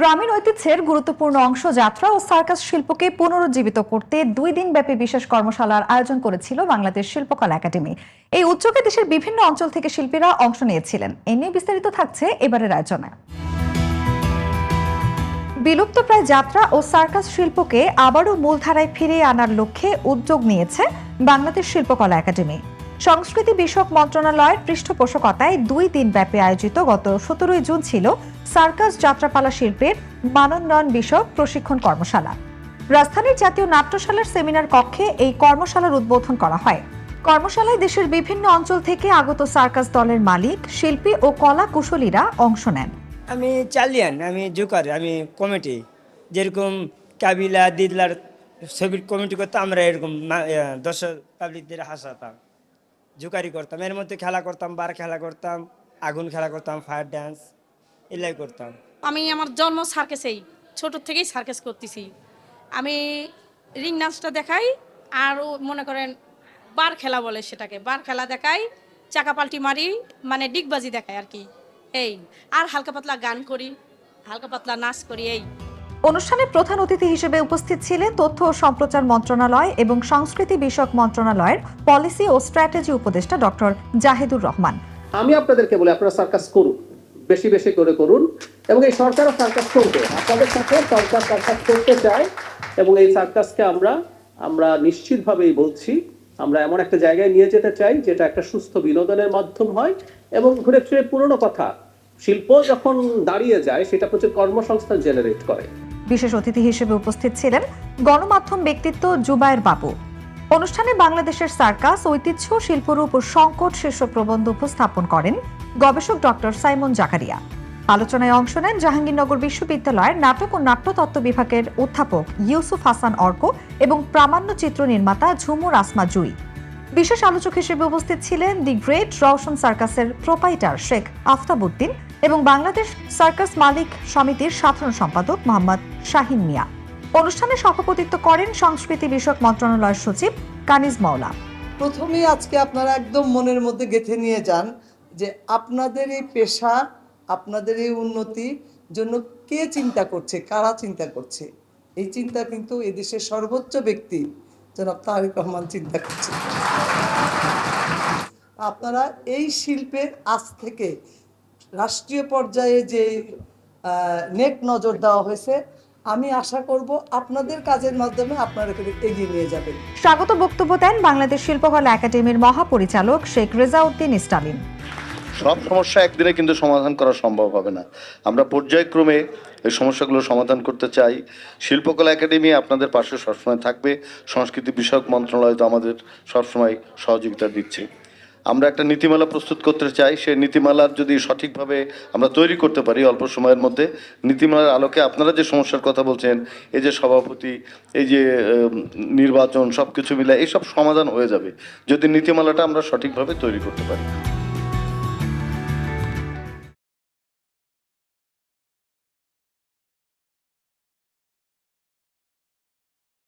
গ্রামীণ ঐতিহ্যের গুরুত্বপূর্ণ অংশ যাত্রা ও সার্কাস শিল্পকে পুনরুজ্জীবিত করতে 2 দিন ব্যাপী বিশেষ কর্মশালার আয়োজন করেছিল বাংলাদেশ শিল্পকলা একাডেমি। এই উৎসবে দেশের বিভিন্ন অঞ্চল থেকে শিল্পীরা অংশ নিয়েছিলেন। এ নিয়ে বিস্তারিত থাকছে এবারের আয়োজনে। বিলুপ্তপ্রায় যাত্রা ও সার্কাস শিল্পকে আবারও মূলধারায় ফিরিয়ে আনার লক্ষ্যে উদ্যোগ নিয়েছে বাংলাদেশ শিল্পকলা একাডেমি। সংস্কৃতি বিষয়ক মন্ত্রণালয়ের পৃষ্ঠপোষকতায় 2 দিন ব্যাপী আয়োজিত গত 17 জুন ছিল সার্কাস যাত্রাপালা শিল্পের মানোন্নয়ন বিষয়ক প্রশিক্ষণ কর্মশালা। রাজধানীর জাতীয় নাট্যশালার সেমিনার কক্ষে এই কর্মশালার উদ্বোধন করা হয়। কর্মশালায় দেশের বিভিন্ন অঞ্চল থেকে আগত সার্কাস দলের মালিক, শিল্পী ও কলা কুশলীরা অংশ নেন। আমি চালিয়ান, আমি জুকার, আমি কমিটি, যেরকম কাবিলা দিদলার ছবির কমিটি করতাম, আমরা এরকম দর্শক পাবলিকদের হাসাতাম, জুকারি করতাম, এর মধ্যে খেলা করতাম, বার খেলা করতাম, আগুন খেলা করতাম, ফায়ার ডান্স এলাই করতাম। আমি আমার জন্ম সার্কাসেই, ছোট থেকেই সার্কাস করতেছি। আমি রিং নাচটা দেখাই, আর মনে করেন বার খেলা বলে সেটাকে, বার খেলা দেখাই, চাকা পাল্টি মারি, মানে ডিগবাজি দেখাই আর কি। এই আর হালকা পাতলা গান করি, হালকা পাতলা নাচ করি। এই অনুষ্ঠানে প্রধান অতিথি হিসেবে উপস্থিত ছিলেন তথ্য ও সম্প্রচার মন্ত্রণালয় এবং সংস্কৃতি বিষয়ক মন্ত্রণালয়ের পলিসি ও স্ট্র্যাটেজি উপদেষ্টা ডক্টর জাহিদুর রহমান। আমি আপনাদেরকে বলি, আপনারা সার্কাস করুন, বেশি বেশি করে করুন, এবং এই সরকারও সার্কাস করবে। আপনাদের সাথে সরকার সার্কাস করতে চায়, এবং এই সার্কাসকে আমরা নিশ্চিতভাবেই বলছি, আমরা এমন একটা জায়গায় নিয়ে যেতে চাই যেটা একটা সুস্থ বিনোদনের মাধ্যম হয়, এবং ঘুরে ফিরে পুরনো কথা, শিল্প যখন দাঁড়িয়ে যায় সেটা প্রচুর কর্মসংস্থান জেনারেট করে। বিশেষ অতিথি হিসেবে উপস্থিত ছিলেন গণমাধ্যম ব্যক্তিত্ব জুবায়ের বাবু। অনুষ্ঠানে বাংলাদেশের সার্কাস ঐতিহ্য, শিল্পরূপ ও সংকট শীর্ষক প্রবন্ধ উপস্থাপন করেন গবেষক ডক্টর সাইমন জাকারিয়া। আলোচনায় অংশ নেন জাহাঙ্গীরনগর বিশ্ববিদ্যালয়ের নাটক ও নাট্যতত্ত্ব বিভাগের অধ্যাপক ইউসুফ হাসান অর্ক এবং প্রামাণ্য চিত্র নির্মাতা ঝুমুর আসমা জুই। বিশেষ আলোচক হিসেবে উপস্থিত ছিলেন দি গ্রেট রওশন সার্কাসের প্রোপাইটার শেখ আফতাবউদ্দিন এবং বাংলাদেশ সার্কাস মালিক সমিতির সাধারণ সম্পাদক মোহাম্মদ শাহিন মিয়া। অনুষ্ঠানে সভাপতিত্ব করেন সংস্কৃতি বিষয়ক মন্ত্রণালয়ের সচিব কানিজ মাওলা। প্রথমেই আজকে আপনারা একদম মনের মধ্যে গেঁথে নিয়ে যান যে আপনাদের এই পেশা, আপনাদের এই উন্নতির জন্য কে চিন্তা করছে, কারা চিন্তা করছে। এই চিন্তা কিন্তু এদেশের সর্বোচ্চ ব্যক্তি জনাব তারেক রহমান চিন্তা করছে। আপনারা এই শিল্পের আজ থেকে রাষ্ট্রীয় পর্যায়ে যে নেক নজর দেওয়া হয়েছে, আমি আশা করব আপনাদের কাজের মাধ্যমে আপনারা এগিয়ে নিয়ে যাবেন। স্বাগত বক্তব্য দেন বাংলাদেশ শিল্পকলা একাডেমির মহাপরিচালক শেখ রেজাউদ্দিন স্টালিন। সব সমস্যা একদিনে কিন্তু সমাধান করা সম্ভব হবে না। আমরা পর্যায়ক্রমে এই সমস্যাগুলো সমাধান করতে চাই। শিল্পকলা একাডেমি আপনাদের পাশে সবসময় থাকবে। সংস্কৃতি বিষয়ক মন্ত্রণালয় তো আমাদের সবসময় সহযোগিতা দিচ্ছে। আমরা একটা নীতিমালা প্রস্তুত করতে চাই। সেই নীতিমালার যদি সঠিকভাবে আমরা তৈরি করতে পারি অল্প সময়ের মধ্যে, নীতিমালার আলোকে আপনারা যে সমস্যার কথা বলছেন, এই যে সভাপতি, এই যে নির্বাচন, সব কিছু মিলে এইসব সমাধান হয়ে যাবে যদি নীতিমালাটা আমরা সঠিকভাবে তৈরি করতে পারি।